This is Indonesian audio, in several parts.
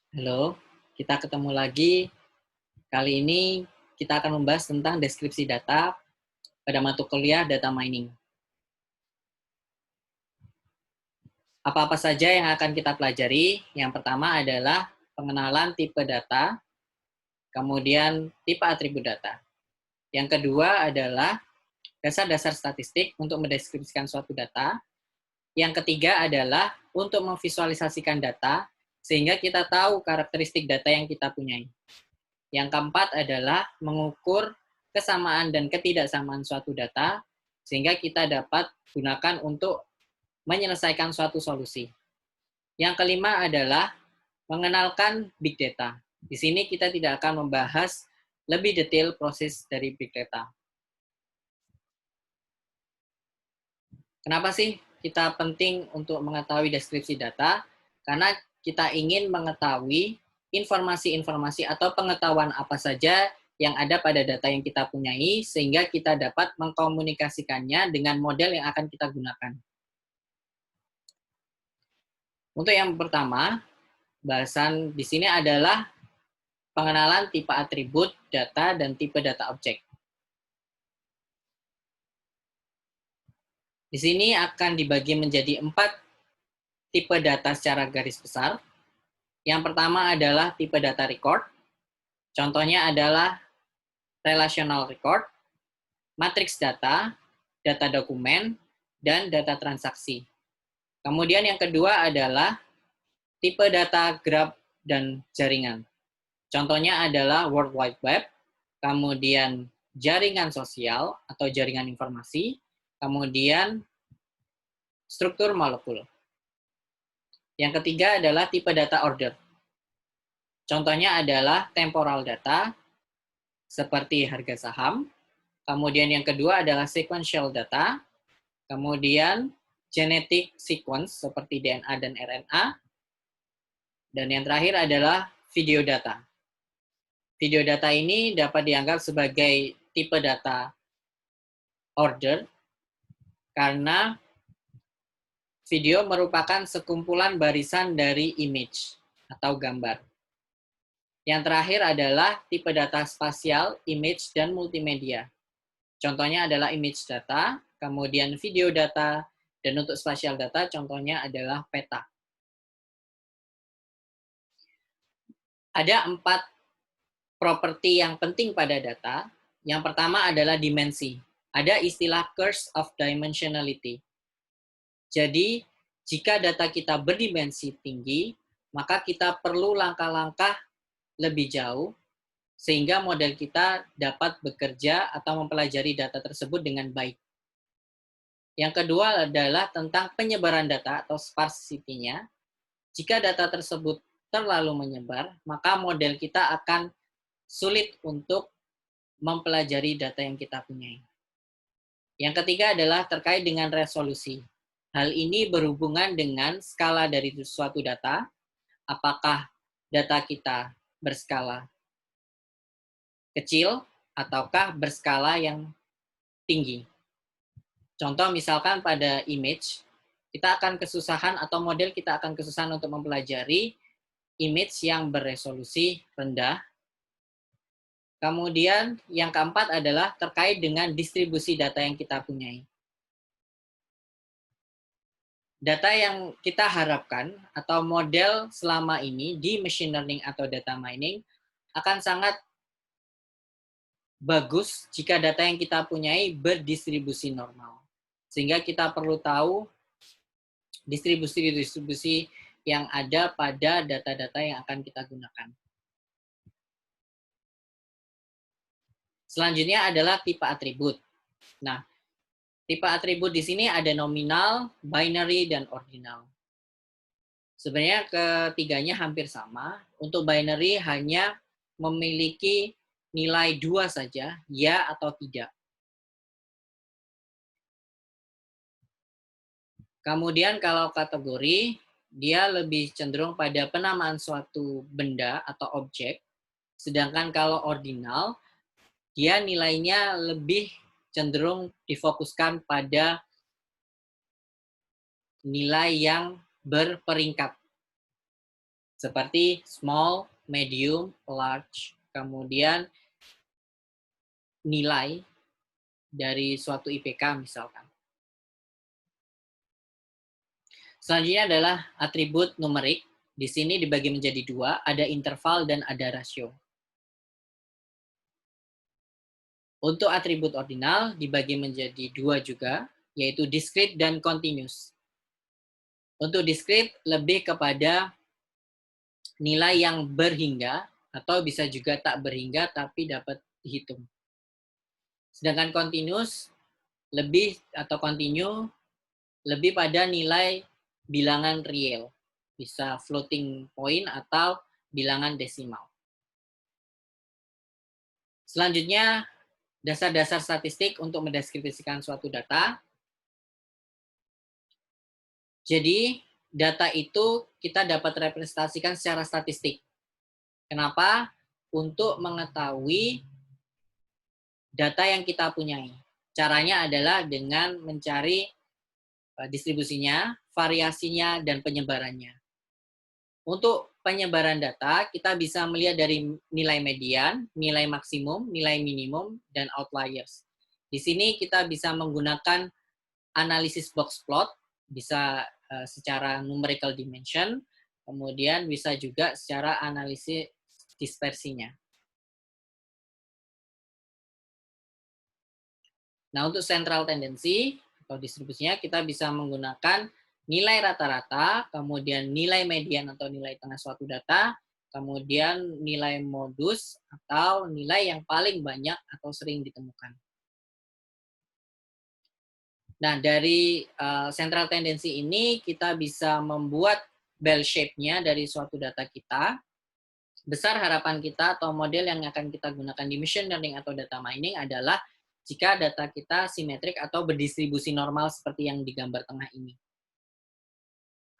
Halo, kita ketemu lagi. Kali ini kita akan membahas tentang deskripsi data pada mata kuliah data mining. Apa-apa saja yang akan kita pelajari? Yang pertama adalah pengenalan tipe data, kemudian tipe atribut data. Yang kedua adalah dasar-dasar statistik untuk mendeskripsikan suatu data. Yang ketiga adalah untuk memvisualisasikan data, sehingga kita tahu karakteristik data yang kita punyai. Yang keempat adalah mengukur kesamaan dan ketidaksamaan suatu data, sehingga kita dapat gunakan untuk menyelesaikan suatu solusi. Yang kelima adalah mengenalkan big data. Di sini kita tidak akan membahas lebih detail proses dari big data. Kenapa sih kita penting untuk mengetahui deskripsi data? Karena kita ingin mengetahui informasi-informasi atau pengetahuan apa saja yang ada pada data yang kita punyai, sehingga kita dapat mengkomunikasikannya dengan model yang akan kita gunakan. Untuk yang pertama, bahasan di sini adalah pengenalan tipe atribut data dan tipe data objek. Di sini akan dibagi menjadi 4 tipe data secara garis besar. Yang pertama adalah tipe data record. Contohnya adalah relational record, matrix data, data dokumen, dan data transaksi. Kemudian yang kedua adalah tipe data graph dan jaringan. Contohnya adalah World Wide Web, kemudian jaringan sosial atau jaringan informasi, kemudian struktur molekul. Yang ketiga adalah tipe data order. Contohnya adalah temporal data, seperti harga saham. Kemudian yang kedua adalah sequential data. Kemudian genetic sequence, seperti DNA dan RNA. Dan yang terakhir adalah video data. Video data ini dapat dianggap sebagai tipe data order, karena video merupakan sekumpulan barisan dari image atau gambar. Yang terakhir adalah tipe data spasial, image, dan multimedia. Contohnya adalah image data, kemudian video data, dan untuk spasial data contohnya adalah peta. Ada 4 properti yang penting pada data. Yang pertama adalah dimensi. Ada istilah curse of dimensionality. Jadi, jika data kita berdimensi tinggi, maka kita perlu langkah-langkah lebih jauh, sehingga model kita dapat bekerja atau mempelajari data tersebut dengan baik. Yang kedua adalah tentang penyebaran data atau sparsity-nya. Jika data tersebut terlalu menyebar, maka model kita akan sulit untuk mempelajari data yang kita punyai. Yang ketiga adalah terkait dengan resolusi. Hal ini berhubungan dengan skala dari suatu data, apakah data kita berskala kecil ataukah berskala yang tinggi. Contoh misalkan pada image, kita akan kesusahan atau model kita akan kesusahan untuk mempelajari image yang beresolusi rendah. Kemudian yang keempat adalah terkait dengan distribusi data yang kita punyai. Data yang kita harapkan atau model selama ini di machine learning atau data mining akan sangat bagus jika data yang kita punyai berdistribusi normal. Sehingga kita perlu tahu distribusi-distribusi yang ada pada data-data yang akan kita gunakan. Selanjutnya adalah tipe atribut. Nah, tipe atribut di sini ada nominal, binary, dan ordinal. Sebenarnya ketiganya hampir sama. Untuk binary hanya memiliki nilai 2 saja, ya atau tidak. Kemudian kalau kategori, dia lebih cenderung pada penamaan suatu benda atau objek. Sedangkan kalau ordinal, dia nilainya lebih cenderung difokuskan pada nilai yang berperingkat. seperti small, medium, large, kemudian nilai dari suatu IPK misalkan. Selanjutnya adalah atribut numerik. Di sini dibagi menjadi dua, ada interval dan ada rasio. Untuk atribut ordinal dibagi menjadi dua juga, yaitu discrete dan continuous. Untuk discrete lebih kepada nilai yang berhingga, atau bisa juga tak berhingga tapi dapat dihitung. Sedangkan continuous lebih atau continue lebih pada nilai bilangan real, bisa floating point atau bilangan desimal. Selanjutnya, dasar-dasar statistik untuk mendeskripsikan suatu data. Jadi, data itu kita dapat representasikan secara statistik. Kenapa? Untuk mengetahui data yang kita punyai. Caranya adalah dengan mencari distribusinya, variasinya, dan penyebarannya. Untuk penyebaran data, kita bisa melihat dari nilai median, nilai maksimum, nilai minimum, dan outliers. Di sini kita bisa menggunakan analisis box plot, bisa secara numerical dimension, kemudian bisa juga secara analisis dispersinya. Nah, untuk central tendency atau distribusinya, kita bisa menggunakan nilai rata-rata, kemudian nilai median atau nilai tengah suatu data, kemudian nilai modus atau nilai yang paling banyak atau sering ditemukan. Nah, dari central tendency ini, kita bisa membuat bell shape-nya dari suatu data kita. Besar harapan kita atau model yang akan kita gunakan di machine learning atau data mining adalah jika data kita simetrik atau berdistribusi normal seperti yang di gambar tengah ini.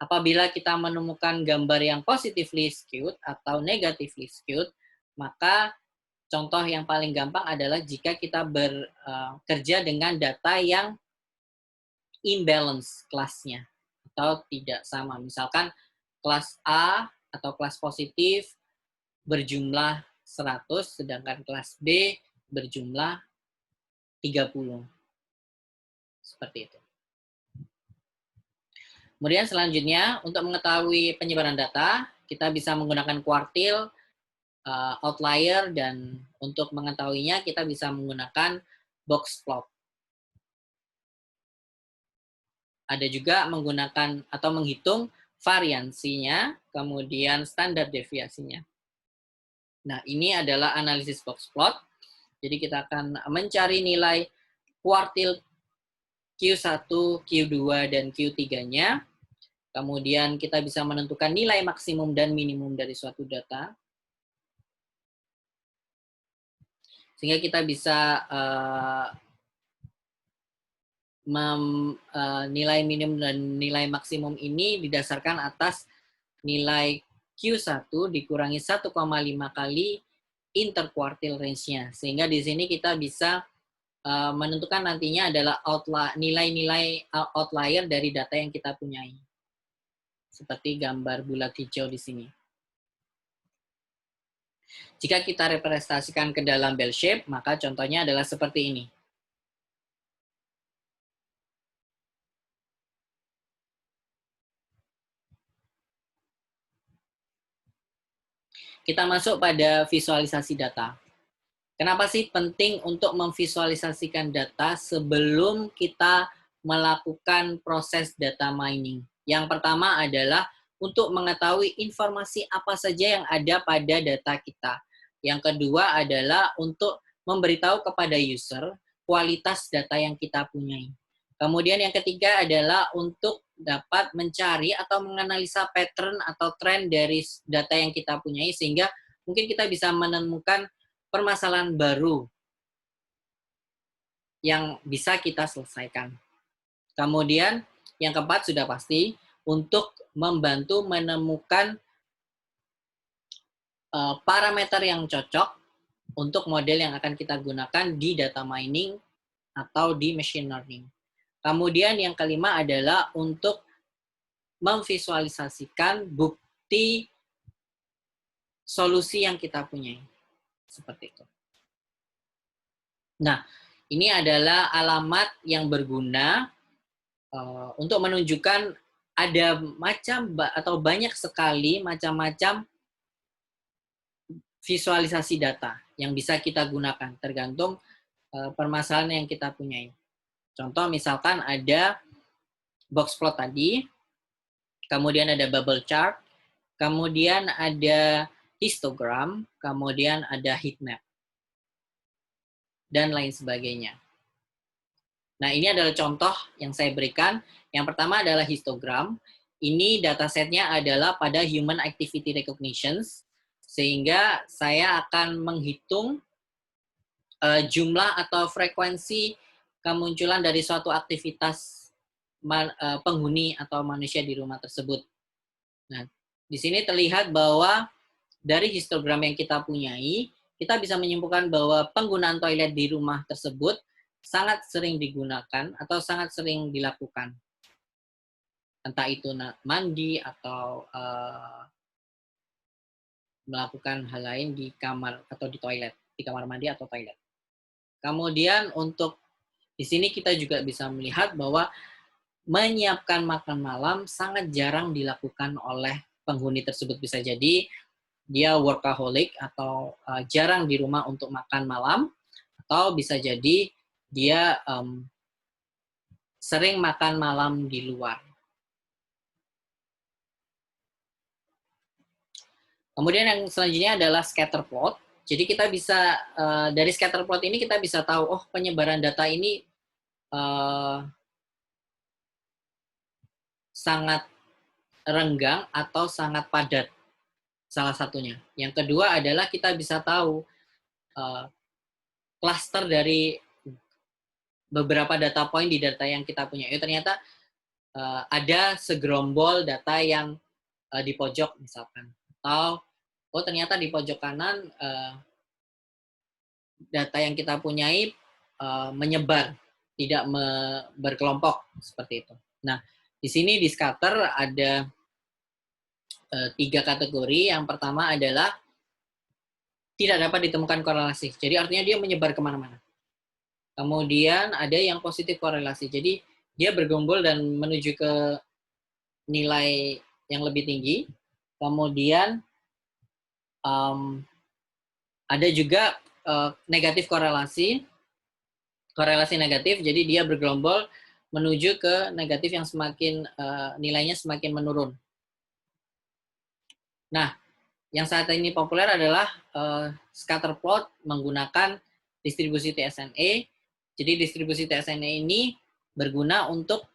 Apabila kita menemukan gambar yang positively skewed atau negatively skewed, maka contoh yang paling gampang adalah jika kita bekerja dengan data yang imbalance kelasnya atau tidak sama. Misalkan kelas A atau kelas positif berjumlah 100, sedangkan kelas B berjumlah 30. Seperti itu. Kemudian selanjutnya, untuk mengetahui penyebaran data, kita bisa menggunakan kuartil, outlier, dan untuk mengetahuinya kita bisa menggunakan box plot. Ada juga menggunakan atau menghitung variansinya, kemudian standar deviasinya. Nah, ini adalah analisis box plot. Jadi kita akan mencari nilai kuartil Q1, Q2, dan Q3-nya. Kemudian kita bisa menentukan nilai maksimum dan minimum dari suatu data. Sehingga kita bisa nilai minimum dan nilai maksimum ini didasarkan atas nilai Q1 dikurangi 1,5 kali interquartile range-nya. Sehingga di sini kita bisa menentukan nantinya adalah nilai-nilai outlier dari data yang kita punyai. Seperti gambar bulat hijau di sini. Jika kita representasikan ke dalam bell shape, maka contohnya adalah seperti ini. Kita masuk pada visualisasi data. Kenapa sih penting untuk memvisualisasikan data sebelum kita melakukan proses data mining? Yang pertama adalah untuk mengetahui informasi apa saja yang ada pada data kita. Yang kedua adalah untuk memberitahu kepada user kualitas data yang kita punyai. Kemudian yang ketiga adalah untuk dapat mencari atau menganalisa pattern atau tren dari data yang kita punyai sehingga mungkin kita bisa menemukan permasalahan baru yang bisa kita selesaikan. Kemudian yang keempat sudah pasti untuk membantu menemukan parameter yang cocok untuk model yang akan kita gunakan di data mining atau di machine learning. Kemudian yang kelima adalah untuk memvisualisasikan bukti solusi yang kita punyai. Seperti itu. Nah, ini adalah alamat yang berguna untuk menunjukkan ada macam atau banyak sekali macam-macam visualisasi data yang bisa kita gunakan tergantung permasalahan yang kita punyai. Contoh misalkan ada box plot tadi, kemudian ada bubble chart, kemudian ada histogram, kemudian ada heat map, dan lain sebagainya. Nah, ini adalah contoh yang saya berikan. Yang pertama adalah histogram. Ini datasetnya adalah pada human activity recognition, sehingga saya akan menghitung jumlah atau frekuensi kemunculan dari suatu aktivitas penghuni atau manusia di rumah tersebut. Nah, di sini terlihat bahwa dari histogram yang kita punyai, kita bisa menyimpulkan bahwa penggunaan toilet di rumah tersebut sangat sering digunakan atau sangat sering dilakukan. Entah itu mandi atau melakukan hal lain di kamar atau di toilet, di kamar mandi atau toilet. Kemudian untuk di sini kita juga bisa melihat bahwa menyiapkan makan malam sangat jarang dilakukan oleh penghuni tersebut. Bisa jadi dia workaholic atau jarang di rumah untuk makan malam, atau bisa jadi dia sering makan malam di luar. Kemudian yang selanjutnya adalah scatter plot. Jadi kita bisa dari scatter plot ini kita bisa tahu, oh penyebaran data ini sangat renggang atau sangat padat, salah satunya. Yang kedua adalah kita bisa tahu klaster dari beberapa data point di data yang kita punya. Ternyata ada segerombol data yang di pojok misalkan. Atau oh ternyata di pojok kanan data yang kita punyai menyebar, tidak berkelompok seperti itu. Nah, di sini di scatter ada 3 kategori. Yang pertama adalah tidak dapat ditemukan korelasi. Jadi artinya dia menyebar kemana-mana. Kemudian ada yang positif korelasi. Jadi dia bergerombol dan menuju ke nilai yang lebih tinggi. Kemudian ada juga negatif korelasi negatif, jadi dia bergerombol menuju ke negatif yang semakin nilainya semakin menurun. Nah, yang saat ini populer adalah scatter plot menggunakan distribusi TSNA. Jadi distribusi TSNA ini berguna untuk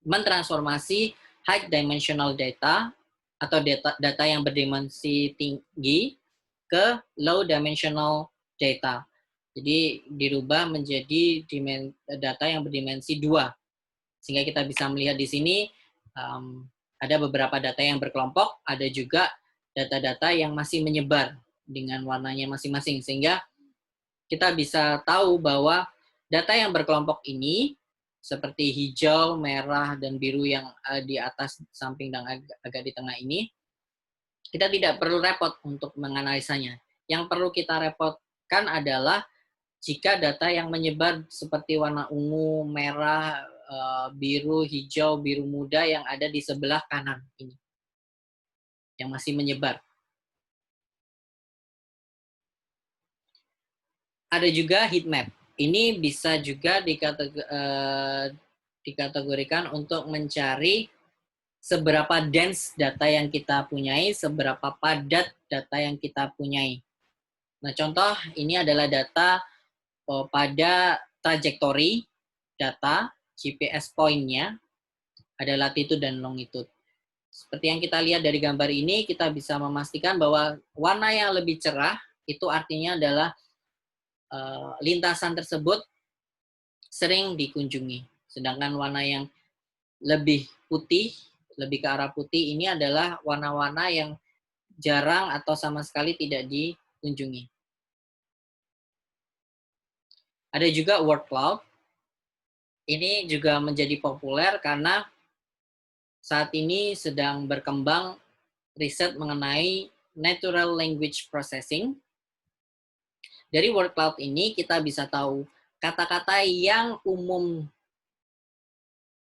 mentransformasi high dimensional data atau data yang berdimensi tinggi ke low dimensional data. Jadi dirubah menjadi data yang berdimensi 2. Sehingga kita bisa melihat di sini ada beberapa data yang berkelompok, ada juga data-data yang masih menyebar dengan warnanya masing-masing. Sehingga kita bisa tahu bahwa data yang berkelompok ini seperti hijau, merah, dan biru yang di atas, samping, dan agak di tengah ini, kita tidak perlu repot untuk menganalisanya. Yang perlu kita repotkan adalah jika data yang menyebar seperti warna ungu, merah, biru, hijau, biru muda yang ada di sebelah kanan ini, yang masih menyebar. Ada juga heat map. Ini bisa juga dikategorikan untuk mencari seberapa dense data yang kita punyai, seberapa padat data yang kita punyai. Nah, contoh ini adalah data pada trajektori data, GPS point-nya, ada latitude dan longitude. Seperti yang kita lihat dari gambar ini, kita bisa memastikan bahwa warna yang lebih cerah, itu artinya adalah lintasan tersebut sering dikunjungi. Sedangkan warna yang lebih putih, lebih ke arah putih, ini adalah warna-warna yang jarang atau sama sekali tidak dikunjungi. Ada juga word cloud. Ini juga menjadi populer karena saat ini sedang berkembang riset mengenai Natural Language Processing. Dari word cloud ini kita bisa tahu kata-kata yang umum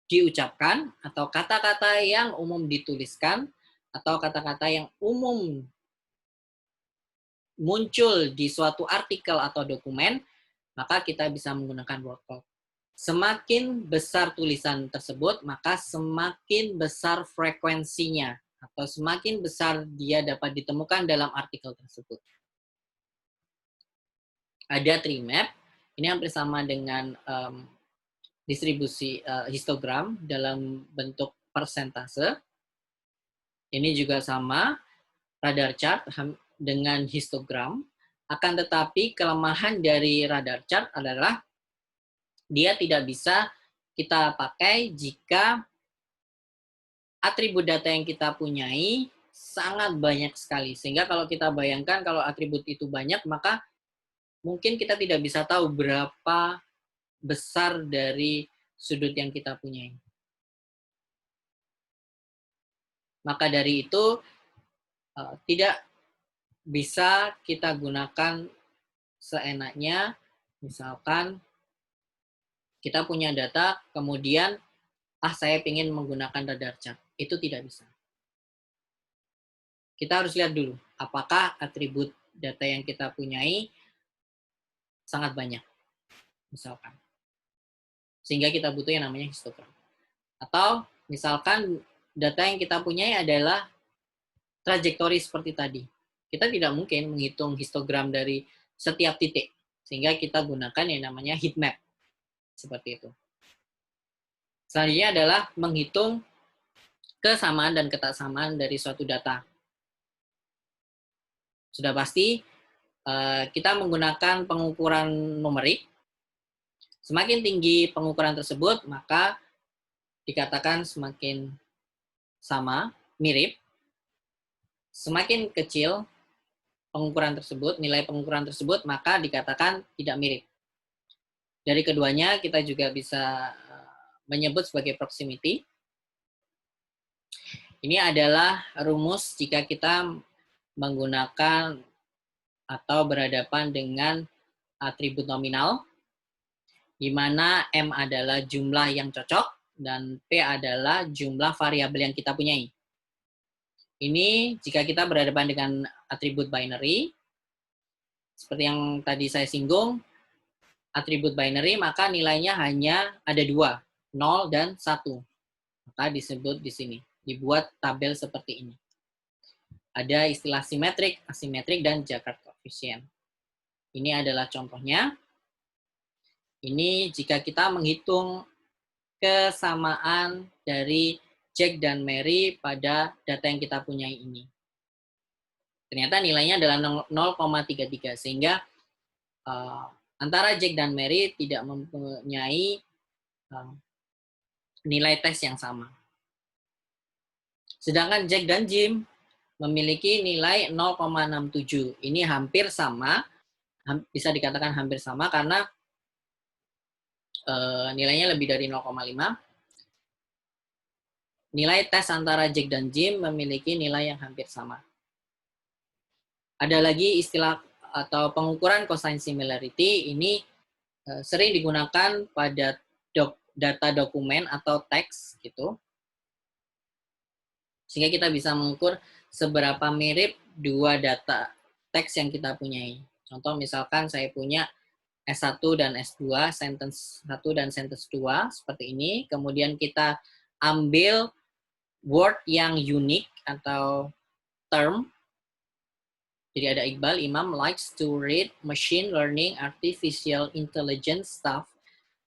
diucapkan, atau kata-kata yang umum dituliskan, atau kata-kata yang umum muncul di suatu artikel atau dokumen, maka kita bisa menggunakan word cloud. Semakin besar tulisan tersebut, maka semakin besar frekuensinya, atau semakin besar dia dapat ditemukan dalam artikel tersebut. Ada tree map, ini hampir sama dengan distribusi histogram dalam bentuk persentase. Ini juga sama, radar chart dengan histogram, akan tetapi kelemahan dari radar chart adalah dia tidak bisa kita pakai jika atribut data yang kita punyai sangat banyak sekali. Sehingga kalau kita bayangkan kalau atribut itu banyak, maka mungkin kita tidak bisa tahu berapa besar dari sudut yang kita punyai. Maka dari itu, tidak bisa kita gunakan seenaknya. Misalkan kita punya data, kemudian saya ingin menggunakan radar chart. Itu tidak bisa. Kita harus lihat dulu, apakah atribut data yang kita punyai sangat banyak, misalkan. Sehingga kita butuh yang namanya histogram. Atau misalkan data yang kita punyai adalah trajektori seperti tadi. Kita tidak mungkin menghitung histogram dari setiap titik. Sehingga kita gunakan yang namanya heat map. Seperti itu. Selanjutnya adalah menghitung kesamaan dan ketaksamaan dari suatu data. Sudah pasti kita menggunakan pengukuran numerik. Semakin tinggi pengukuran tersebut, maka dikatakan semakin sama, mirip. Semakin kecil pengukuran tersebut, nilai pengukuran tersebut, maka dikatakan tidak mirip. Dari keduanya kita juga bisa menyebut sebagai proximity. Ini adalah rumus jika kita menggunakan atau berhadapan dengan atribut nominal, di mana M adalah jumlah yang cocok dan P adalah jumlah variabel yang kita punyai. Ini jika kita berhadapan dengan atribut binary, seperti yang tadi saya singgung, atribut binary maka nilainya hanya ada 2, 0 dan 1. Maka disebut di sini, dibuat tabel seperti ini. Ada istilah simetrik, asimetrik, dan Jacob coefficient. Ini adalah contohnya. Ini jika kita menghitung kesamaan dari Jack dan Mary pada data yang kita punyai ini. Ternyata nilainya adalah 0,33, sehingga antara Jack dan Mary tidak mempunyai nilai tes yang sama. Sedangkan Jack dan Jim memiliki nilai 0,67. Ini hampir sama, bisa dikatakan hampir sama karena nilainya lebih dari 0,5. Nilai tes antara Jack dan Jim memiliki nilai yang hampir sama. Ada lagi istilah atau pengukuran cosine similarity. Ini sering digunakan pada data dokumen atau teks gitu. Sehingga kita bisa mengukur seberapa mirip dua data teks yang kita punyai. Contoh misalkan saya punya S1 dan S2, sentence 1 dan sentence 2, seperti ini. Kemudian kita ambil word yang unik atau term. Jadi ada Iqbal, Imam likes to read machine learning, artificial intelligence stuff.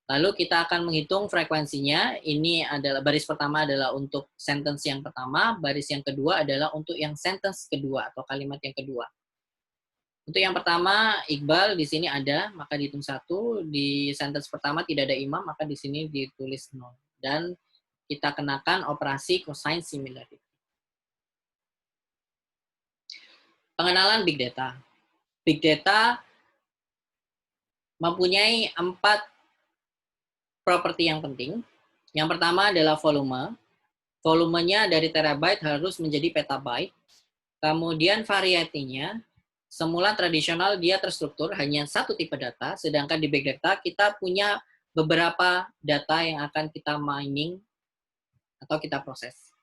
Lalu kita akan menghitung frekuensinya. Ini adalah baris pertama adalah untuk sentence yang pertama, baris yang kedua adalah untuk yang sentence kedua atau kalimat yang kedua. Untuk yang pertama, Iqbal di sini ada, maka dihitung 1. Di sentence pertama tidak ada Imam, maka di sini ditulis 0. Dan kita kenakan operasi cosine similarity. Pengenalan Big Data. Big Data mempunyai 4 properti yang penting. Yang pertama adalah volume. Volumenya dari terabyte harus menjadi petabyte. Kemudian variety-nya, semula tradisional dia terstruktur hanya satu tipe data, sedangkan di big data kita punya beberapa data yang akan kita mining atau kita proses.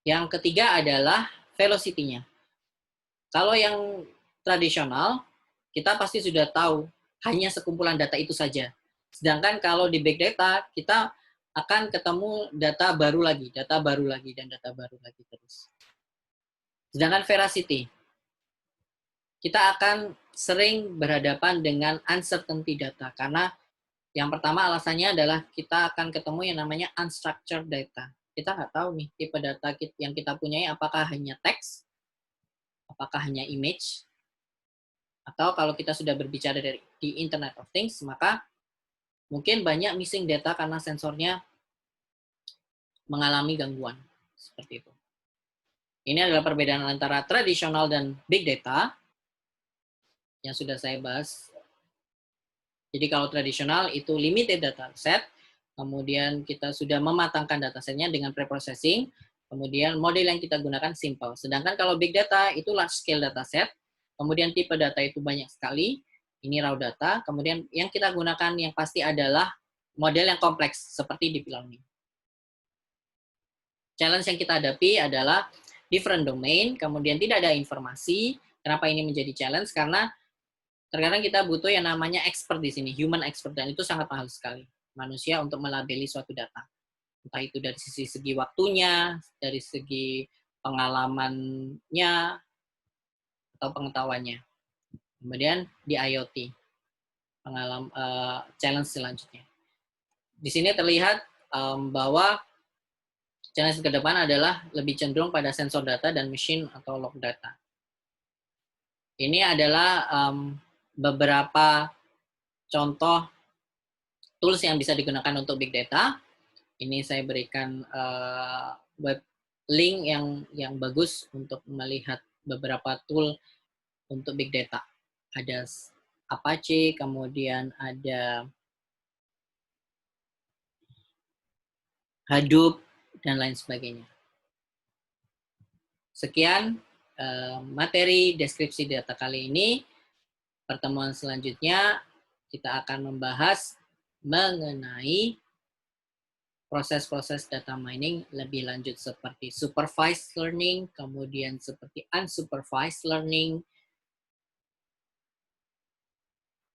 Yang ketiga adalah velocity-nya. Kalau yang tradisional, kita pasti sudah tahu hanya sekumpulan data itu saja. Sedangkan kalau di big data, kita akan ketemu data baru lagi, dan data baru lagi terus. Sedangkan veracity, kita akan sering berhadapan dengan uncertainty data, karena yang pertama alasannya adalah kita akan ketemu yang namanya unstructured data. Kita nggak tahu nih tipe data yang kita punyai apakah hanya teks, apakah hanya image, atau kalau kita sudah berbicara di Internet of Things, maka mungkin banyak missing data karena sensornya mengalami gangguan. Seperti itu. Ini adalah perbedaan antara tradisional dan big data yang sudah saya bahas. Jadi kalau tradisional itu limited data set, kemudian kita sudah mematangkan datasetnya dengan preprocessing, kemudian model yang kita gunakan simple. Sedangkan kalau big data itu large scale dataset, kemudian tipe data itu banyak sekali, ini raw data, kemudian yang kita gunakan yang pasti adalah model yang kompleks seperti deep learning. Challenge yang kita hadapi adalah different domain, kemudian tidak ada informasi. Kenapa ini menjadi challenge? Karena terkadang kita butuh yang namanya expert di sini, human expert, dan itu sangat mahal sekali. Manusia untuk melabeli suatu data. Entah itu dari segi waktunya, dari segi pengalamannya, atau pengetahuannya. Kemudian di IoT, challenge selanjutnya. Di sini terlihat bahwa challenge ke depan adalah lebih cenderung pada sensor data dan machine atau log data. Ini adalah beberapa contoh tools yang bisa digunakan untuk big data. Ini saya berikan web link yang bagus untuk melihat beberapa tool untuk big data. Ada Apache, kemudian ada Hadoop, dan lain sebagainya. Sekian materi deskripsi data kali ini. Pertemuan selanjutnya kita akan membahas mengenai proses-proses data mining lebih lanjut seperti supervised learning, kemudian seperti unsupervised learning.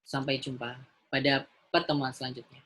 Sampai jumpa pada pertemuan selanjutnya.